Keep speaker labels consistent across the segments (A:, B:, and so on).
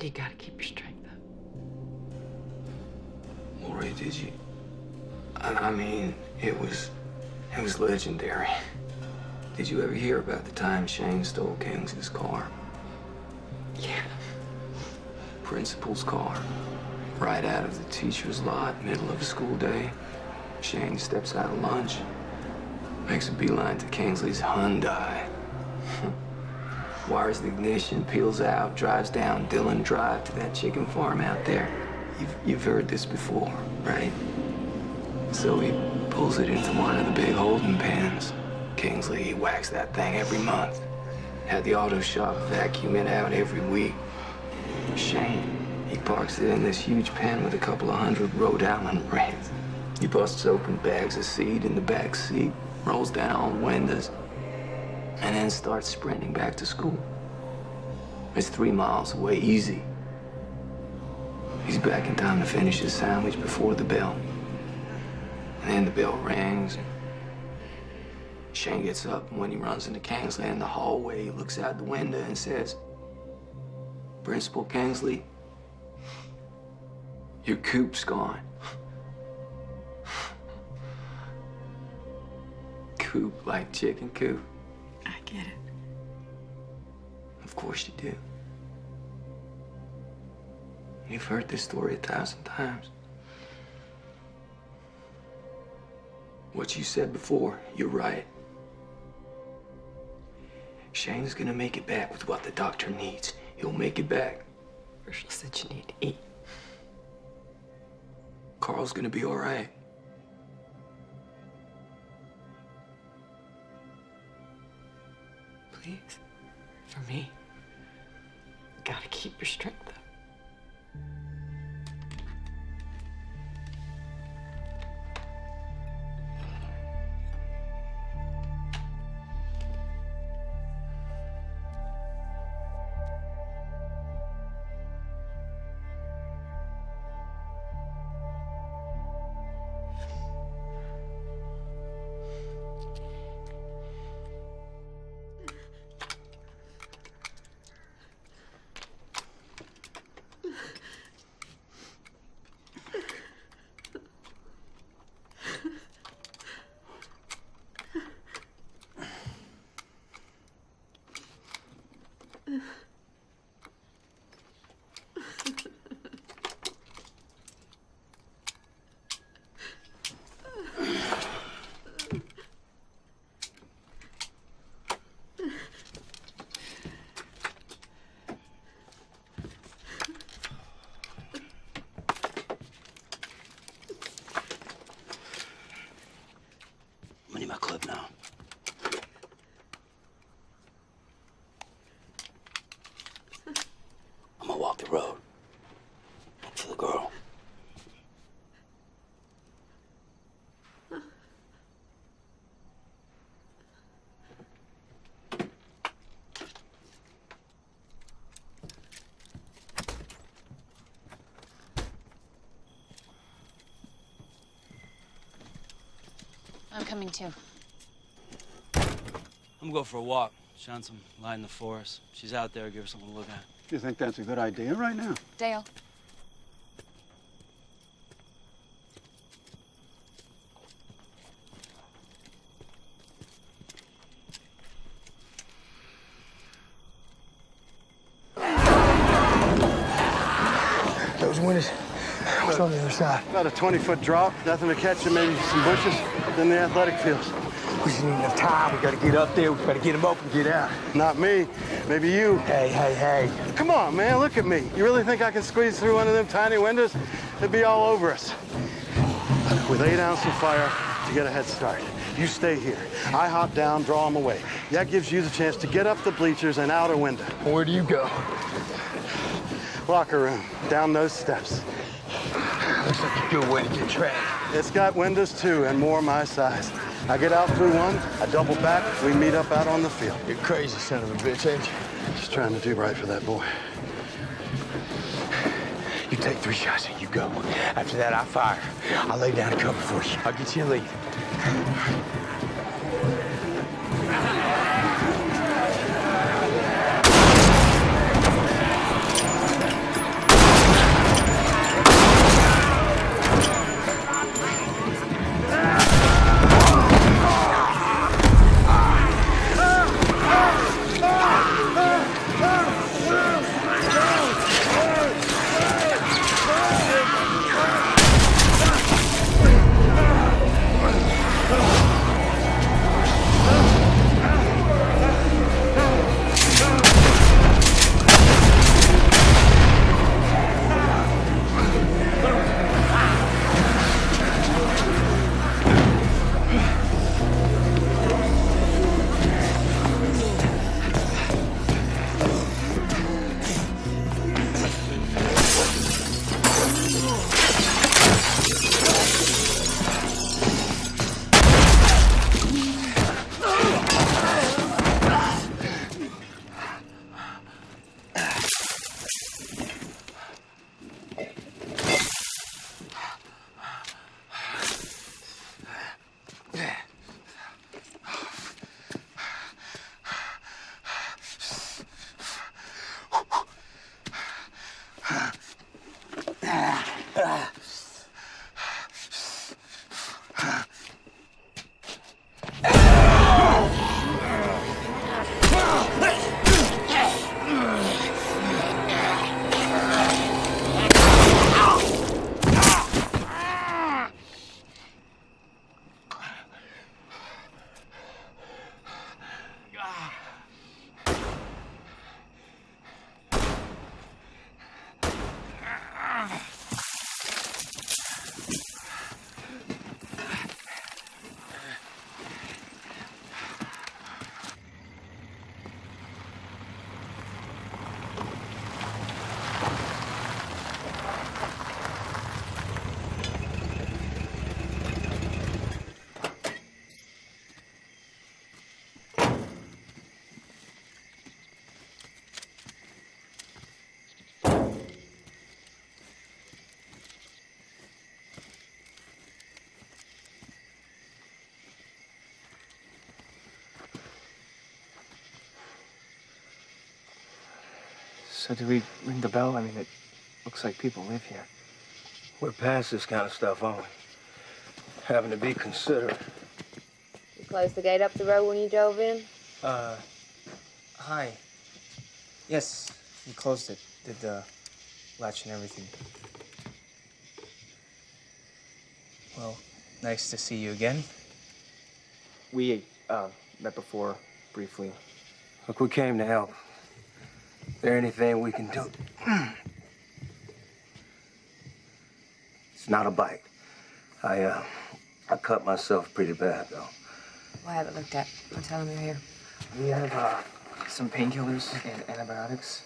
A: You gotta keep your strength up.
B: Lori, did you? I mean, it was legendary. Did you ever hear about the time Shane stole Kingsley's car?
A: Yeah.
B: Principal's car. Right out of the teacher's lot, middle of a school day. Shane steps out of lunch, makes a beeline to Kingsley's Hyundai. Wires the ignition, peels out, drives down Dillon Drive to that chicken farm out there. You've heard this before, right? So he pulls it into one of the big holding pens. Kingsley, he whacks that thing every month. Had the auto shop vacuum it out every week. Shane, he parks it in this huge pen with a couple of hundred Rhode Island Reds. He busts open bags of seed in the back seat, rolls down all the windows, and then starts sprinting back to school. It's 3 miles away, easy. He's back in time to finish his sandwich before the bell. And then the bell rings. Shane gets up, and when he runs into Kingsley in the hallway, he looks out the window and says, "Principal Kingsley, your coop's gone." Coop, like chicken coop.
A: I get it.
B: Of course you do. You've heard this story 1,000 times. What you said before, you're right. Shane's gonna make it back with what the doctor needs. He'll make it back.
A: Herschel said you need to eat.
B: Carl's gonna be all right.
A: Please, for me, you gotta keep your strength up.
B: I need my clip now. I'm gonna walk the road. Look for the girl.
C: I'm coming too.
D: I'm gonna go for a walk. Shine some light in the forest. She's out there, give her something to look at.
E: You think that's a good idea right now?
C: Dale.
F: Those windows. What's on the other side?
E: About a 20-foot drop, nothing to catch you, maybe some bushes, then the athletic fields.
F: We just need enough time. We gotta get up there. We gotta get them open, get out.
E: Not me, maybe you.
F: Hey.
E: Come on, man, look at me. You really think I can squeeze through one of them tiny windows? It'd be all over us. We lay down some fire to get a head start. You stay here. I hop down, draw them away. That gives you the chance to get up the bleachers and out a window.
F: Where do you go?
E: Locker room, down those steps.
F: Looks like a good way to get trained.
E: It's got windows too, and more my size. I get out through one, I double back, we meet up out on the field.
F: You're crazy, son of a bitch, ain't you?
E: Just trying to do right for that boy.
F: You take 3 shots and you go. After that, I fire. I'll lay down a cover for you. I'll get you a lead.
G: So do we ring the bell? I mean, it looks like people live here.
F: We're past this kind of stuff, aren't we? Having to be considerate.
H: You closed the gate up the road when you drove in?
G: Hi. Yes, we closed it. Did the latch and everything. Well, nice to see you again. We, met before, briefly.
F: Look, we came to help. Is there anything we can do? It's not a bite. I cut myself pretty bad, though.
H: We'll have it looked at. I'll tell him you're here.
G: We have, some painkillers and antibiotics.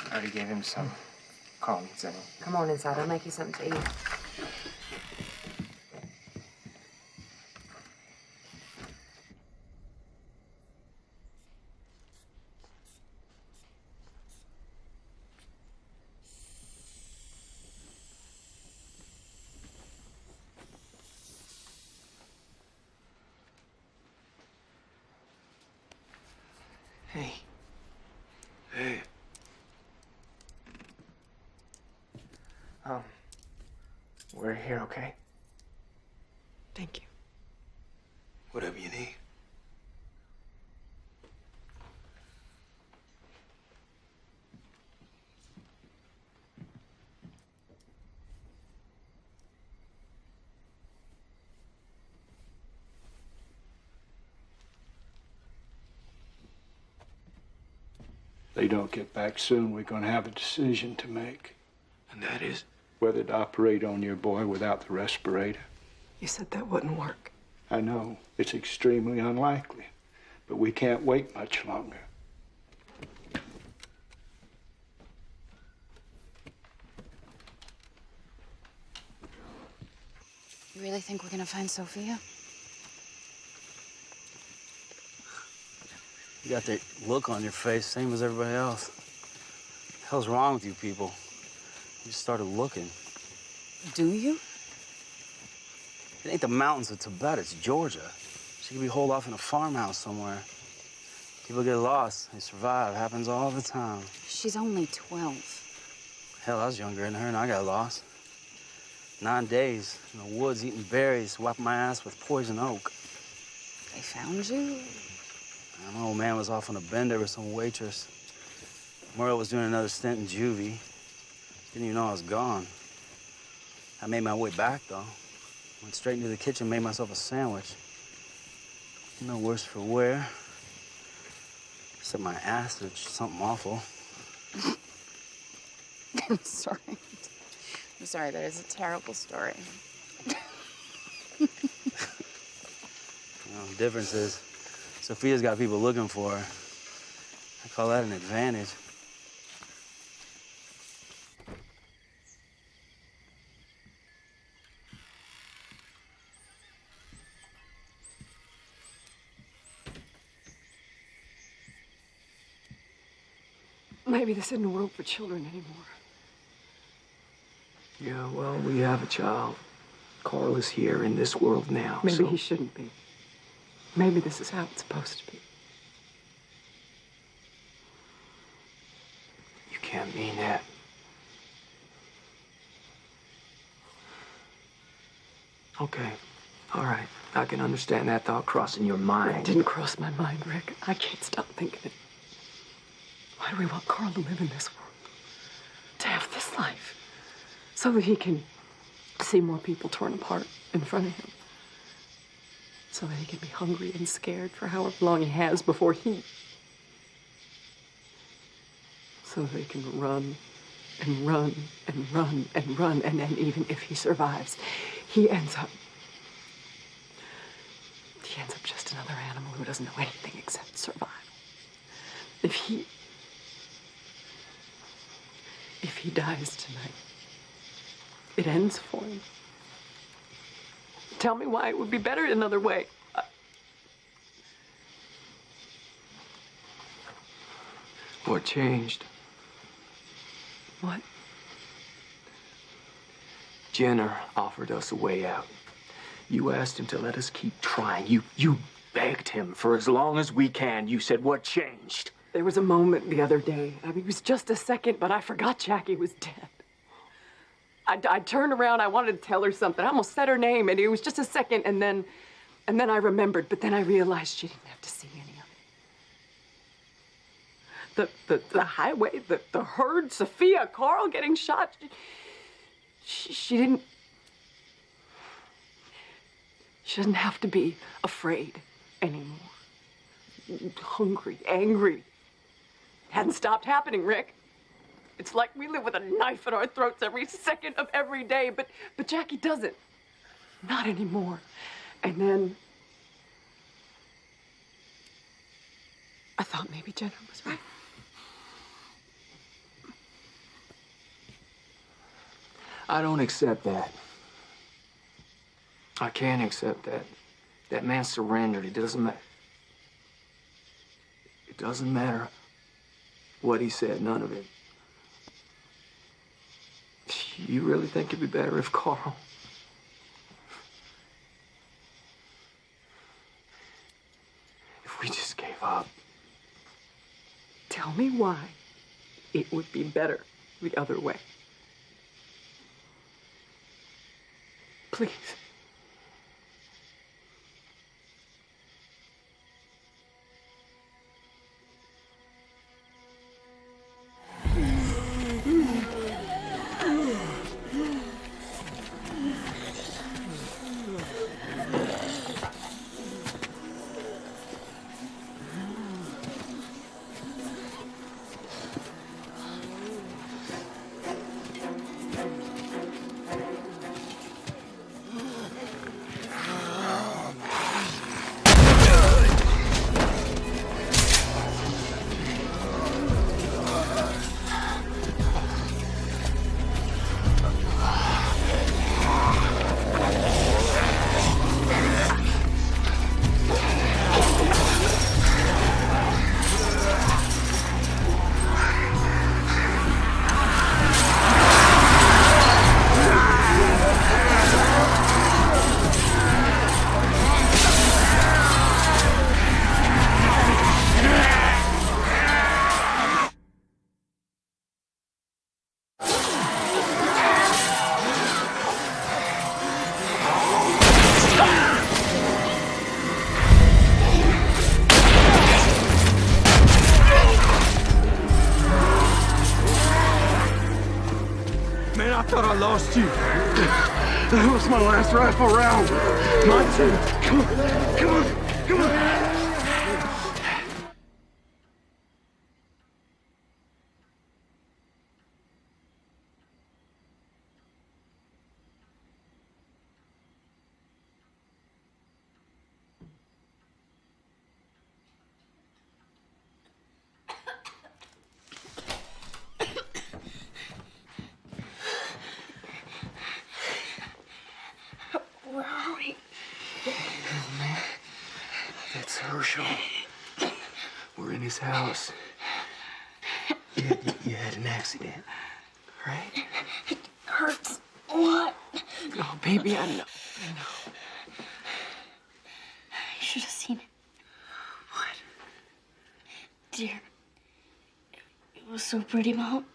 G: I already gave him some. Carl needs any.
H: Come on inside. I'll make you something to eat.
A: Hey.
B: Hey.
G: We're here, okay?
A: Thank you.
B: Whatever you need.
I: They don't get back soon, we're going to have a decision to make.
B: And that is?
I: Whether to operate on your boy without the respirator.
A: You said that wouldn't work.
I: I know, it's extremely unlikely, but we can't wait much longer.
C: You really think we're gonna find Sophia?
D: You got that look on your face, same as everybody else. What the hell's wrong with you people? You just started looking.
C: Do you?
D: It ain't the mountains of Tibet, it's Georgia. She could be holed off in a farmhouse somewhere. People get lost, they survive, happens all the time.
C: She's only 12.
D: Hell, I was younger than her and I got lost. 9 days in the woods eating berries, wiping my ass with poison oak.
C: They found you?
D: An old man was off on a bender with some waitress. Murrow was doing another stint in juvie. Didn't even know I was gone. I made my way back, though. Went straight into the kitchen, made myself a sandwich. No worse for wear. Except my ass, which is something awful.
C: I'm sorry. I'm sorry, that is a terrible story.
D: The difference is, Sophia's got people looking for her. I call that an advantage.
A: Maybe this isn't a world for children anymore.
B: Yeah, well, we have a child. Carl is here in this world now.
A: Maybe
B: so...
A: he shouldn't be. Maybe this is how it's supposed to be.
B: You can't mean that. Okay. All right. I can understand that thought crossing your mind.
A: It didn't cross my mind, Rick. I can't stop thinking it. Why do we want Carl to live in this world? To have this life? So that he can see more people torn apart in front of him. So that he can be hungry and scared for however long he has before he... So that he can run and run and run and run, and then even if he survives, he ends up just another animal who doesn't know anything except survival. If he dies tonight, it ends for him. Tell me why it would be better another way.
B: What changed?
A: What?
B: Jenner offered us a way out. You asked him to let us keep trying. You begged him for as long as we can. You said, what changed?
A: There was a moment the other day. I mean, it was just a second, but I forgot Jackie was dead. I turned around, I wanted to tell her something. I almost said her name, and it was just a second, and then I remembered, but then I realized she didn't have to see any of it. The highway, the herd, Sophia, Carl getting shot. She doesn't have to be afraid anymore. Hungry, angry. Hadn't stopped happening, Rick. It's like we live with a knife in our throats every second of every day, but Jackie doesn't. Not anymore. And then I thought maybe Jenna was right.
B: I don't accept that. I can't accept that. That man surrendered. It doesn't matter. It doesn't matter what he said, none of it. You really think it'd be better if Carl... if we just gave up?
A: Tell me why it would be better the other way. Please.
F: Man, I thought I lost you.
E: That was my last rifle round. Mine too. Come on, come on, come on.
H: Where are we?
B: Oh, man. That's Herschel. We're in his house. You had an accident, right?
H: It hurts. What?
A: Oh, baby, I know.
H: You should have seen it.
A: What?
H: Dear. It was so pretty, Mom.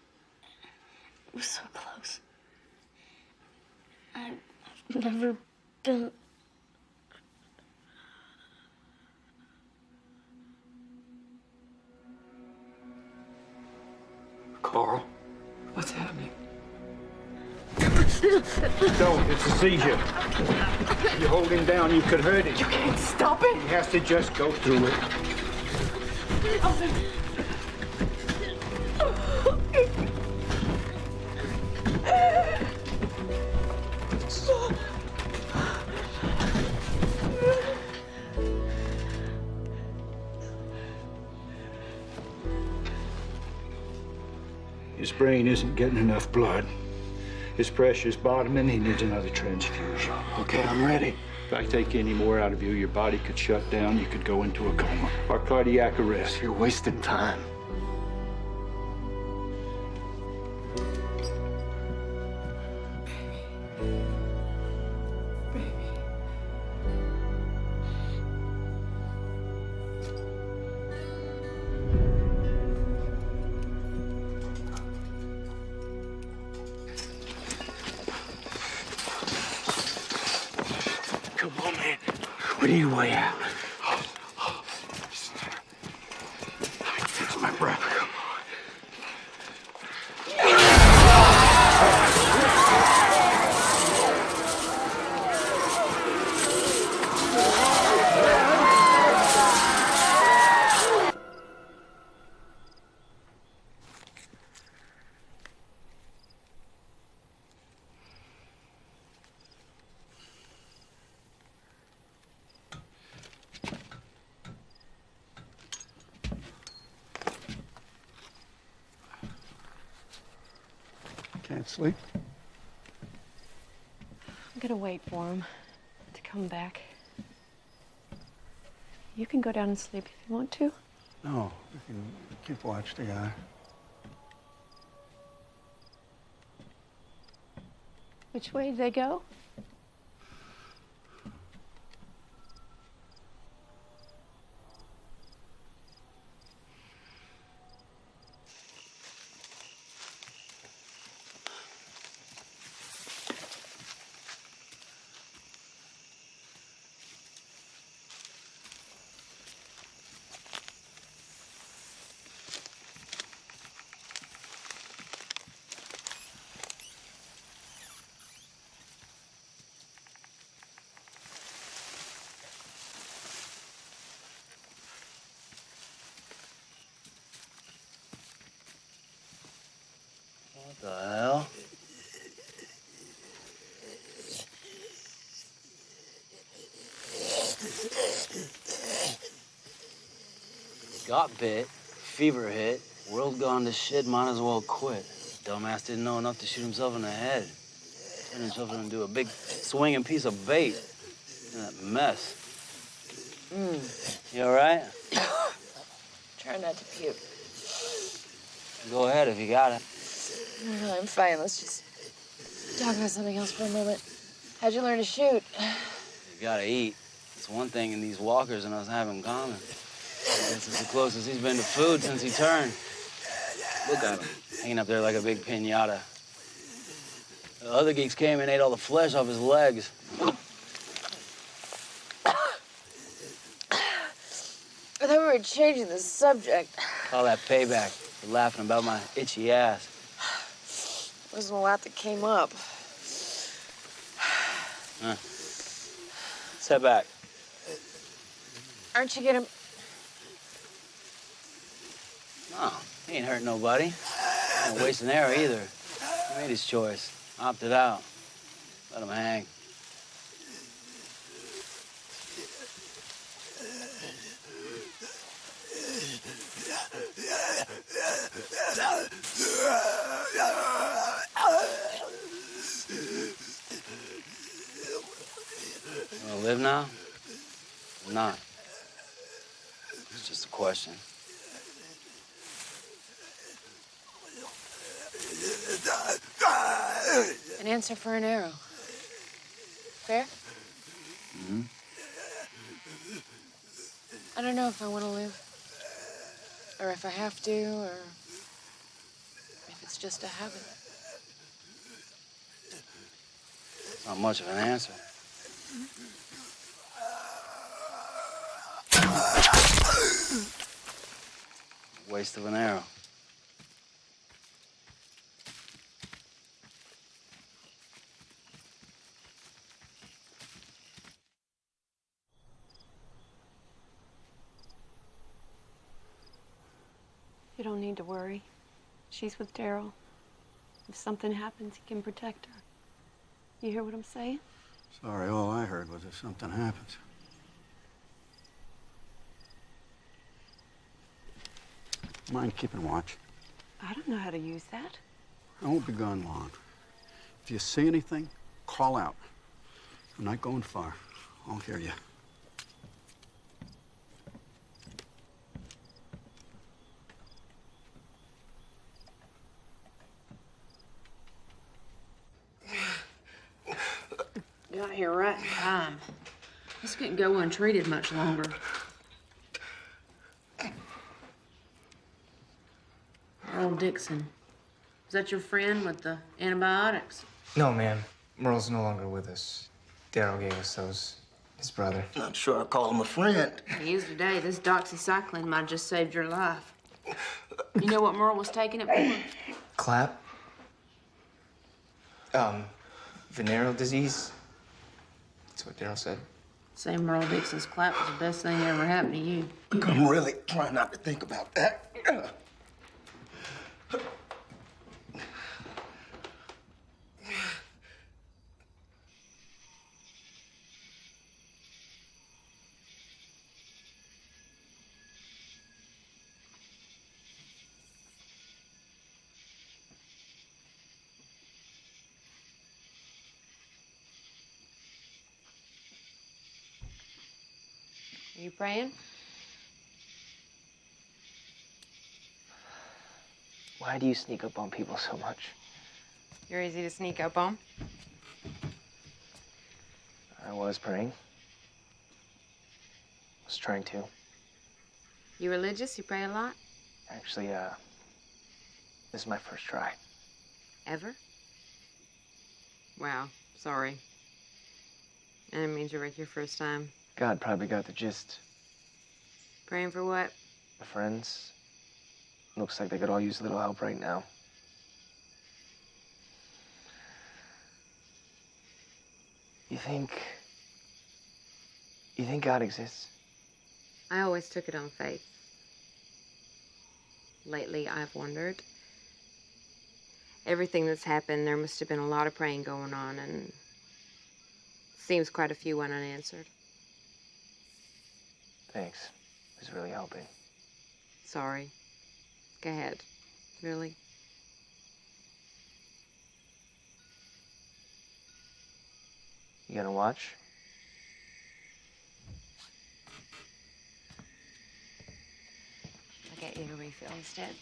H: It was so close. I've never been...
B: Carl, what's happening?
I: Don't. It's a seizure. You hold him down, you could hurt him.
A: You can't stop it.
I: He has to just go through it. His brain isn't getting enough blood. His pressure's bottoming. He needs another transfusion.
B: Okay, I'm ready.
I: If I take any more out of you, your body could shut down. You could go into a coma or cardiac arrest.
B: You're wasting time.
F: boy out.
E: Catch my breath. Can't sleep?
A: I'm gonna wait for him to come back. You can go down and sleep if you want to.
E: No, we can keep watch together.
A: Which way did they go?
D: What the hell? Got bit, fever hit, world gone to shit, might as well quit. Dumbass didn't know enough to shoot himself in the head. Turned himself into a big swinging piece of bait. That mess. You all right?
C: Try not to puke.
D: Go ahead if you got it.
C: No, I'm fine. Let's just talk about something else for a moment. How'd you learn to shoot?
D: You gotta eat. It's one thing in these walkers and us have in common. This is the closest he's been to food since he turned. Look at him, hanging up there like a big piñata. The other geeks came and ate all the flesh off his legs.
C: I thought we were changing the subject.
D: Call that payback for laughing about my itchy ass.
C: Wasn't a lot that came up.
D: Step back.
C: Aren't you gonna...
D: No, he ain't hurt nobody. He ain't waste an arrow either. He made his choice. Opted out. Let him hang. You wanna live now? Or not? It's just a question.
C: An answer for an arrow. Fair?
D: Mm-hmm.
C: I don't know if I want to live. Or if I have to, or if it's just a habit.
D: It's not much of an answer. Waste of an arrow.
A: You don't need to worry. She's with Daryl. If something happens, he can protect her. You hear what I'm saying?
E: Sorry, all I heard was if something happens. Mind keeping watch?
A: I don't know how to use that.
E: I won't be gone long. If you see anything, call out. I'm not going far. I'll hear you.
C: Got here right in time. This couldn't go untreated much longer. Earl Dixon. Is that your friend with the antibiotics?
G: No, ma'am. Merle's no longer with us. Daryl gave us those His brother.
J: Not sure I call him a friend.
C: He is today. This doxycycline might have just saved your life. You know what Merle was taking it for?
G: Clap. Venereal disease. That's what Daryl said.
C: Say Merle Dixon's clap was the best thing that ever happened to you.
J: I'm really trying not to think about that.
C: Are you praying?
G: Why do you sneak up on people so much?
C: You're easy to sneak up on.
G: I was praying. Was trying to.
C: You religious? You pray a lot?
G: Actually, this is my first try.
C: Ever? Wow, sorry. I didn't mean to wreck your first time.
G: God probably got the gist.
C: Praying for what?
G: My friends. Looks like they could all use a little help right now. You think God exists?
C: I always took it on faith. Lately, I've wondered. Everything that's happened, there must have been a lot of praying going on, and seems quite a few went unanswered.
G: Thanks. It was really helping.
C: Sorry. Go ahead. Really?
G: You gonna watch?
C: I'll get you a refill instead.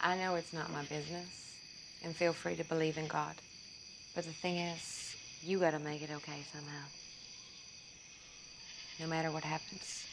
C: I know it's not my business, and feel free to believe in God. But the thing is, you gotta make it okay somehow. No matter what happens.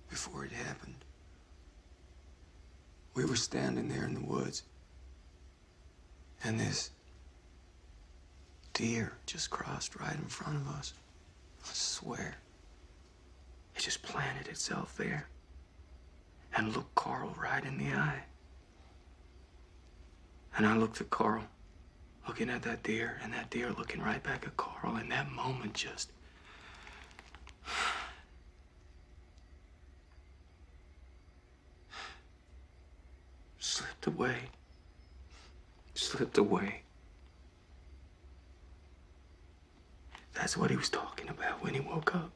B: Before it happened, we were standing there in the woods, and this deer just crossed right in front of us. I swear. It just planted itself there and looked Carl right in the eye. And I looked at Carl, looking at that deer, and that deer looking right back at Carl, and that moment just... slipped away. Slipped away. That's what he was talking about when he woke up.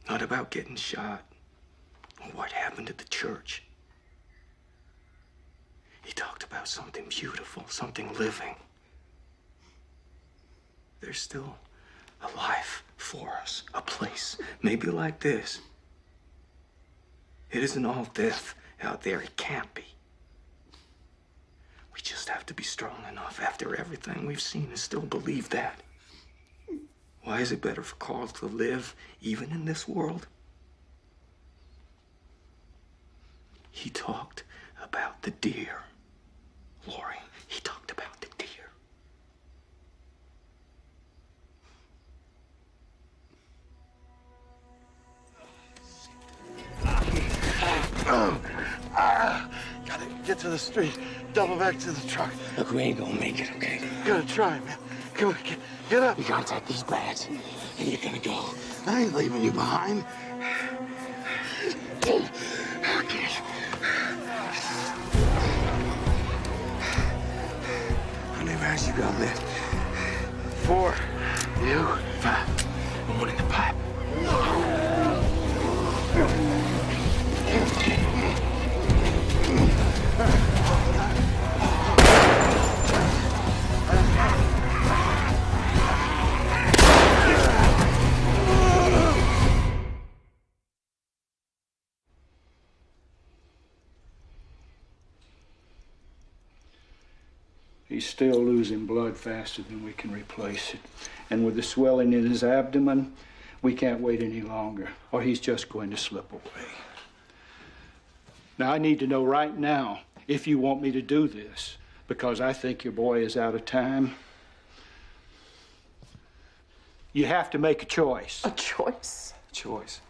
B: Not about getting shot or what happened at the church. He talked about something beautiful, something living. There's still a life for us, a place, maybe like this. It isn't all death out there. It can't be. We just have to be strong enough after everything we've seen and still believe that. Why is it better for Carl to live even in this world? He talked about the deer, Lori. He talked about the deer.
E: Gotta get to the street, double back to the truck.
F: Look, we ain't gonna make it, okay?
E: Gotta try, man. Come on, get up.
F: You gotta take these bags, and you're gonna go. I ain't leaving you behind. Okay.
B: rounds you got left?
F: 4.
B: You? 5. And one in the pipe.
I: He's still losing blood faster than we can replace it. And with the swelling in his abdomen, we can't wait any longer, or he's just going to slip away. Now, I need to know right now if you want me to do this, because I think your boy is out of time. You have to make a choice.
A: A choice?
B: Choice.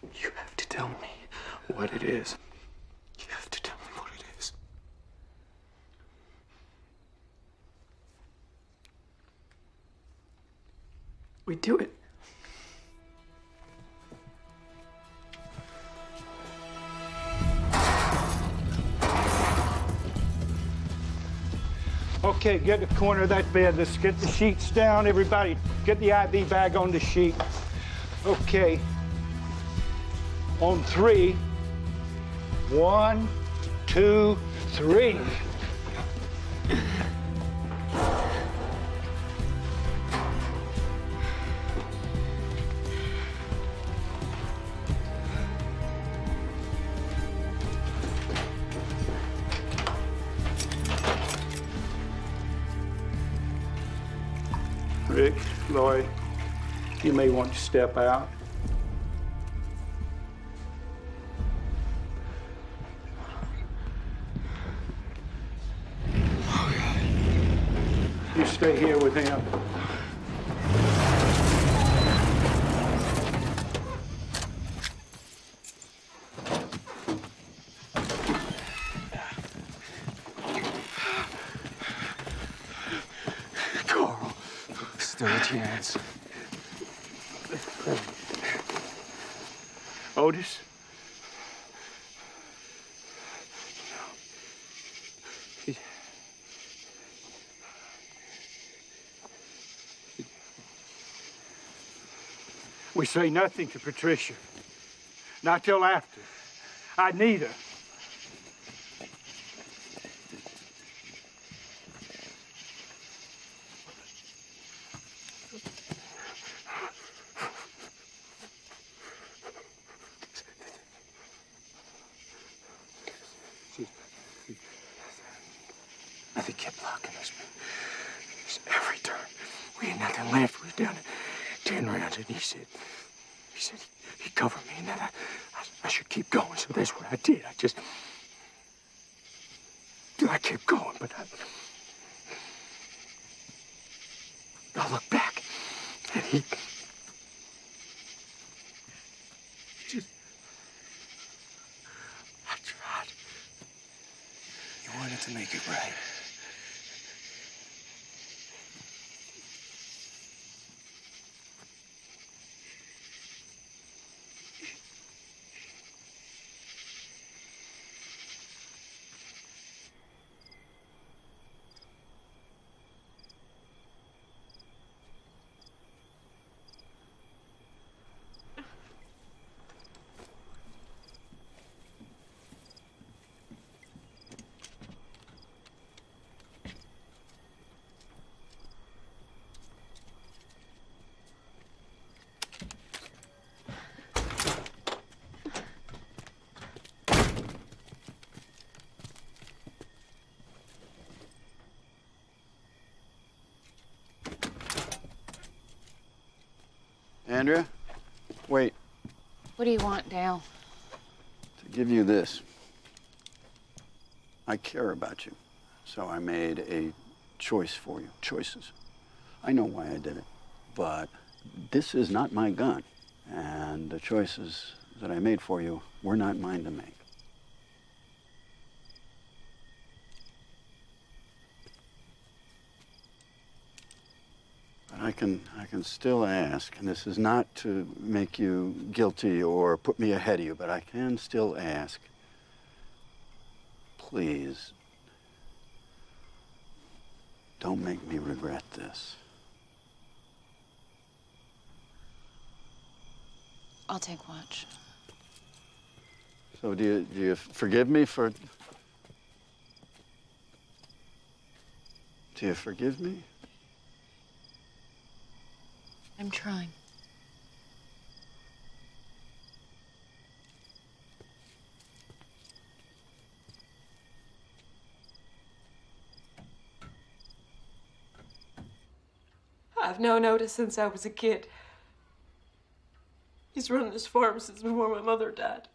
B: You have to tell me what it is. You have to tell me what it is.
A: We do it.
I: Okay, get the corner of that bed. Let's get the sheets down. Everybody, get the IV bag on the sheet. Okay. On 3. 1, 2, 3. Rick, Lori, you may want to step out. You stay here with him.
B: Carl, still a chance.
I: Otis? We say nothing to Patricia. Not till after. I need her.
B: They kept blocking us, man. Every turn. We had nothing left. We were down to 10 rounds, and he said he'd cover me, and that I should keep going. So that's what I did. I kept going, but I looked back, and he just, I tried. You wanted to make it right.
K: Andrea, wait.
C: What do you want, Dale?
K: To give you this. I care about you, so I made a choice for you. Choices. I know why I did it, but this is not my gun, and the choices that I made for you were not mine to make. But I can still ask, and this is not to make you guilty or put me ahead of you, but I can still ask, please, Don't make me regret this.
C: I'll take watch.
K: So do you forgive me for... Do you forgive me?
C: I'm trying.
A: I've known Otis since I was a kid. He's run this farm since before my mother died.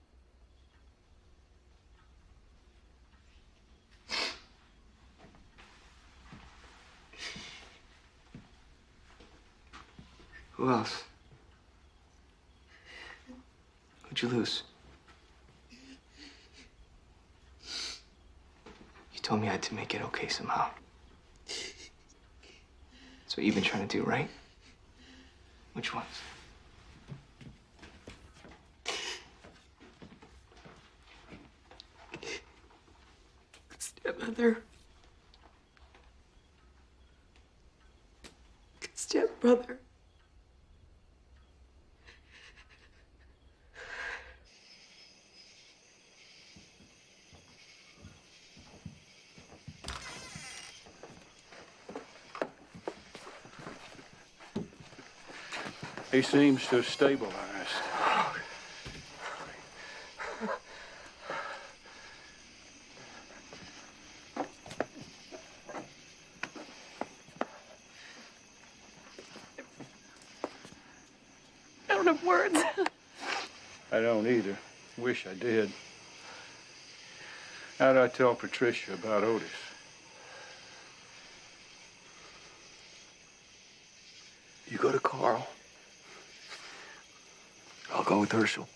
B: Who else? Who'd you lose? You told me I had to make it okay somehow. That's what you've been trying to do, right? Which ones?
A: Stepmother. Stepbrother.
I: He seems to have stabilized.
A: I don't have words.
I: I don't either. Wish I did. How'd I tell Patricia about Otis?
B: You go to Carl. I'll go with Herschel.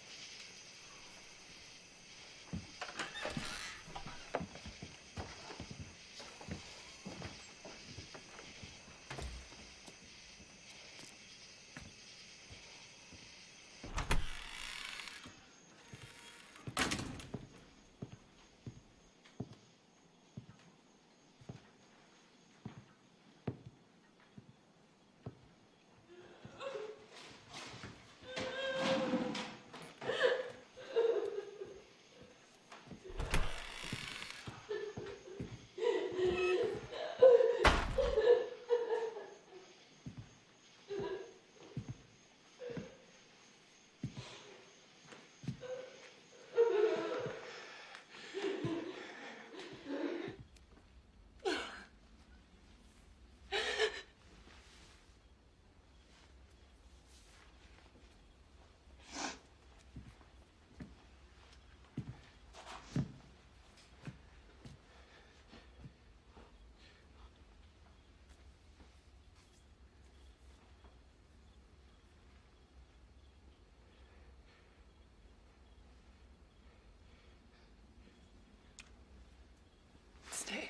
A: Stay.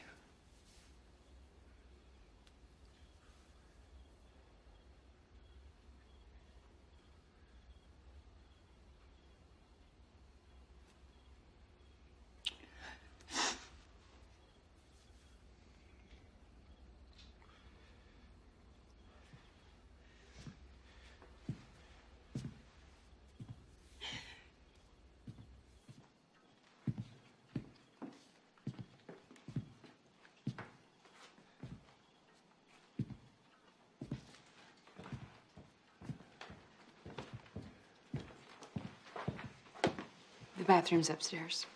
A: The bathroom's upstairs.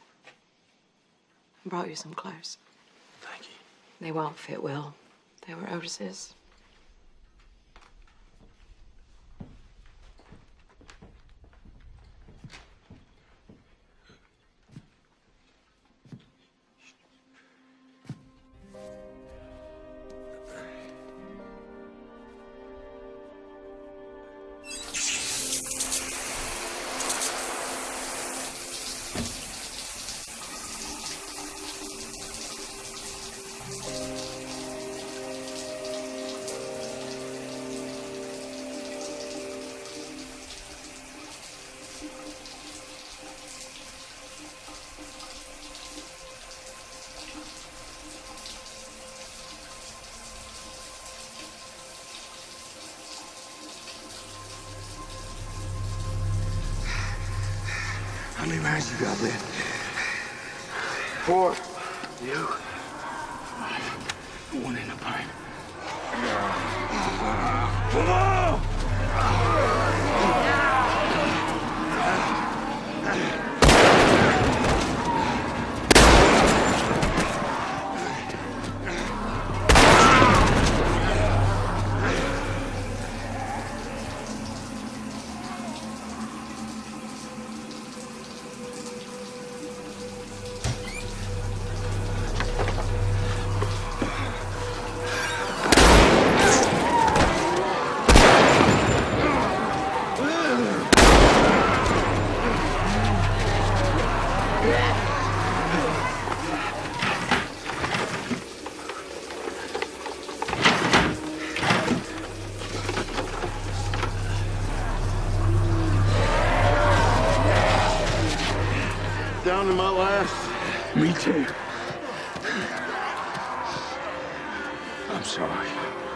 A: I brought you some clothes.
B: Thank you.
A: They won't fit Will. They were Otis's.
F: many rounds you got left?
B: 4.
F: You. One in the pipe. Come on!
E: Down to my last.
F: Me too. I'm sorry.